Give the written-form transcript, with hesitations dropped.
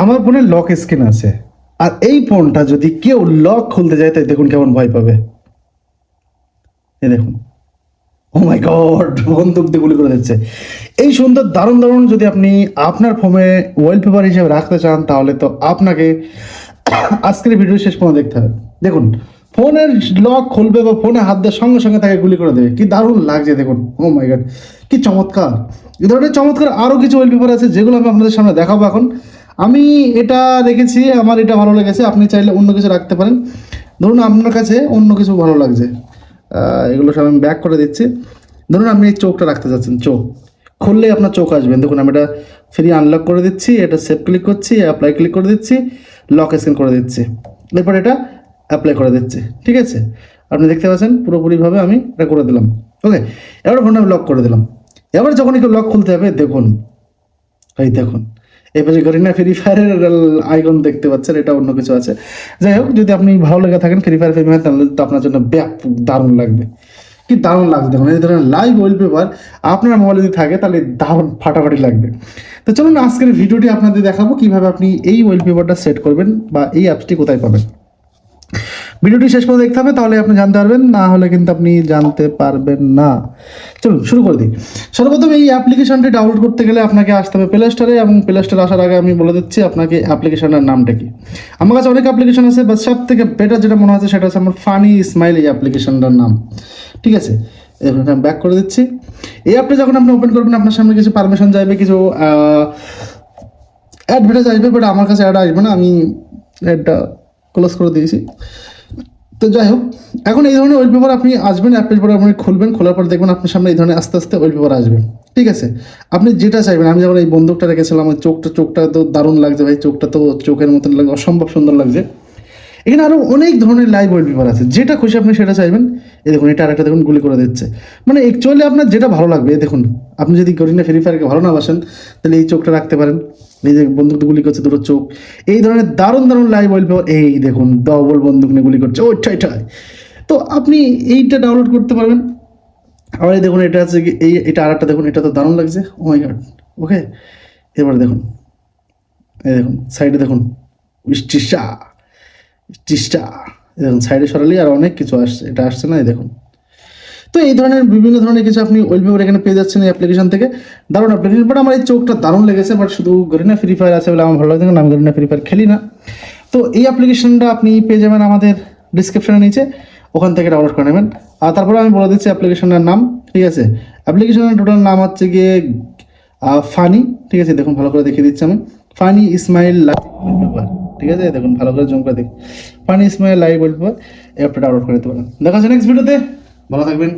আমার ফোনে lock screen আছে, আর এই ফোনটা যদি কেউ লক খুলতে যায় তাই দেখুন কেমন ভয় পাবে। এই দেখুন, ও মাই গড, বন্দুক দিয়ে গুলি করে দিচ্ছে। এই সুন্দর দারুণ দারুণ যদি আপনি আপনার ফোনে ওয়ালপেপার হিসেবে রাখতে চান তাহলে তো আপনাকে আজকের ভিডিও শেষ পর্যন্ত দেখতে হবে। দেখুন, ফোনের লক খুলবে বা ফোনে হাত দেওয়ার সঙ্গে সঙ্গে তাকে গুলি করে দেবে, কি দারুণ লাগছে দেখুন। ও মাই গড, কি চমৎকার। এই ধরনের চমৎকার আরও কিছু ওয়ালপেপার আছে যেগুলো আমি আপনাদের সামনে দেখাবো এখন। আমি এটা রেখেছি, আমার এটা ভালো লেগেছে, আপনি চাইলে অন্য কিছু রাখতে পারেন। ধরুন আপনার কাছে অন্য কিছু ভালো লাগছে, এগুলো সব আমি ব্যাক করে দিচ্ছি। ধরুন আপনি এই চোখটা রাখতে চাচ্ছেন, চোখ খুললেই আপনার চোখ আসবেন। দেখুন আমি এটা ফ্রি আনলক করে দিচ্ছি, এটা সেভ ক্লিক করছি, অ্যাপ্লাই ক্লিক করে দিচ্ছি, লক স্ক্রিন করে দিচ্ছি, এরপর এটা অ্যাপ্লাই করে দিচ্ছি। ঠিক আছে, আপনি দেখতে পাচ্ছেন পুরোপুরিভাবে আমি এটা করে দিলাম। ওকে, এবার ফোনটা আমি লক করে দিলাম। এবার যখন একটু লক খুলতে হবে, দেখুন এই দেখুন এই পাশে গরিনা ফ্রি ফায়ারের আইকন দেখতে পাচ্ছেন, এটা অন্য কিছু আছে। যাই হোক, যদি আপনি ভালো লেগে থাকেন ফ্রি ফায়ার ফেমার, তাহলে তো আপনার জন্য ব্যাপক দারুণ লাগবে। কি দারুণ লাগছে দেখুন, এই ধরনের লাইভ ওয়ালপেপার আপনার মোবাইলে যদি থাকে তাহলে দারুণ ফাটাফাটি লাগবে। তো চলুন আজকের ভিডিওটি আপনাদের দেখাবো কিভাবে আপনি এই ওয়ালপেপারটা সেট করবেন বা এই অ্যাপসটি কোথায় পাবেন। ভিডিওটি শেষ করে দেখতে হবে, তাহলে আপনি জানতে পারবেন, না হলে কিন্তু আপনি জানতে পারবেন না। চলুন শুরু করে দিই। সর্বপ্রথম এই অ্যাপ্লিকেশনটি ডাউনলোড করতে গেলে আপনাকে আসতে হবে প্লে স্টোরে, এবং প্লে স্টোরে আসার আগে আমি বলে দিচ্ছি আপনাকে অ্যাপ্লিকেশনের নামটা কি। আমার কাছে অনেক অ্যাপ্লিকেশন আছে, বাট সব থেকে বেটার যেটা মনে হচ্ছে সেটা হচ্ছে আমার ফানি স্মাইল, এই অ্যাপ্লিকেশনটার নাম। ঠিক আছে, এখানে আমি ব্যাক করে দিচ্ছি। এই অ্যাপটা যখন আপনি ওপেন করবেন আপনার সামনে কিছু পারমিশন চাইবে, কিছু অ্যাডভার্টাইজ আসবে, বাট আমার কাছে অ্যাড আসবে না, আমি অ্যাডটা ক্লোজ করে দিয়েছি। তো যাই হোক, এখন এই ধরনের ওয়ালপেপার আপনি আসবেন, অ্যাপের পরে আপনি খুলবেন, খোলার পর দেখবেন আপনার সামনে এই ধরনের আস্তে আস্তে ওয়ালপেপার আসবে। ঠিক আছে, আপনি যেটা চাইবেন। আমি যেমন এই বন্দুকটা রেখেছিলাম, ওই চোখটা তো দারুণ লাগছে ভাই, চোখটা তো চোখের মতন লাগে, অসম্ভব সুন্দর লাগছে। এখানে আরও অনেক ধরনের লাইভ ওয়ালপেপার আছে, যেটা খুশি আপনি সেটা চাইবেন। এই দেখুন, এটা আরেকটা দেখুন গুলি করে দিচ্ছে। মানে অ্যাকচুয়ালি আপনার যেটা ভালো লাগবে। দেখুন, আপনি যদি গরিনা ফ্রি ফায়ারকে ভালো না বাসেন তাহলে এই চোখটা রাখতে পারেন। এই যে বন্দুক গুলি করছে দুটো চোখ, এই ধরনের দারুণ দারুণ লাইভ ওয়ালপেপার। এই দেখুন, ডবল বন্দুক নিয়ে গুলি করছে, ওইটাই। তো আপনি এইটা ডাউনলোড করতে পারবেন। আবার এই দেখুন, এটা আছে কি, এটা আরেকটা দেখুন, এটা তো দারুণ লাগছে। ও মাই গড। ওকে, এবার দেখুন, এই দেখুন সাইডে দেখুন, টিসা টিসা, দেখুন সাইডে সরালি আর অনেক কিছু আসছে, এটা আসছে না, এই দেখুন। তো এই ধরনের বিভিন্ন ধরনের কিছু আপনি ওয়ালপেপার এখানে পেয়ে যাচ্ছেন এই অ্যাপ্লিকেশন থেকে। দারুণ অ্যাপ্লিকেশন, বাট আমার এই চোখটা দারুণ লেগেছে, বাট শুধু গরিনা ফ্রি ফায়ার আছে বলে আমার ভালো লাগে না, আমি গরিনা ফ্রি ফায়ার খেলি না। তো এই অ্যাপ্লিকেশনটা আপনি পেয়ে যাবেন আমাদের ডিসক্রিপশনের নিচে, ওখান থেকে ডাউনলোড করে নেবেন। আর তারপরে আমি বলে দিচ্ছি অ্যাপ্লিকেশনের নাম। ঠিক আছে, অ্যাপ্লিকেশনের টোটাল নাম হচ্ছে গিয়ে ফানি। ঠিক আছে, দেখুন ভালো করে দেখিয়ে দিচ্ছি আমি, ফানি স্মাইল লাইভ ওয়ালপেপার। ঠিক আছে, দেখুন ভালো করে জুম করে দেখি, ফানি স্মাইল লাইভ ওয়ালপেপার। এই অ্যাপটা ডাউনলোড করে নিতে পারেন। দেখা হচ্ছে নেক্সট ভিডিওতে, ভালো থাকবেন।